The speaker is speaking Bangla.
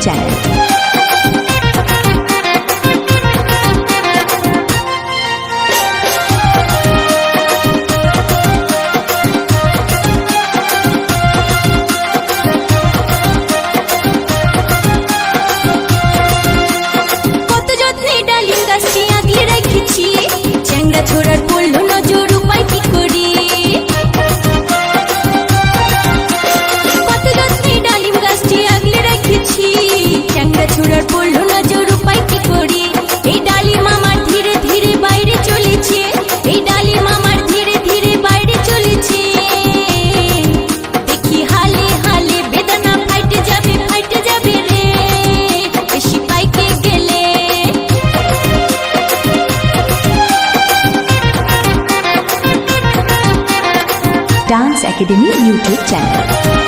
চ্যানেল। কত যত্নে ডালিম গাছটি আগলে রেখেছি, চ্যাংড়া ছোড়ার পড়ল নজর, উপায় কি করি? কত যত্নে ডালিম গাছটি আগলে রেখেছি, চ্যাংড়া ছোড়ার পড়ল নজর, উপায় কি করি? এই ডালিম আমার ধীরে ধীরে বাইরে চলেছে, এই ডালিম আমার ধীরে ধীরে বাইরে চলেছে। দেখি হালে হালে বেদনা ফাইটে যাবে রে, বেশি পাইকে গেলে। Dance academy YouTube channel.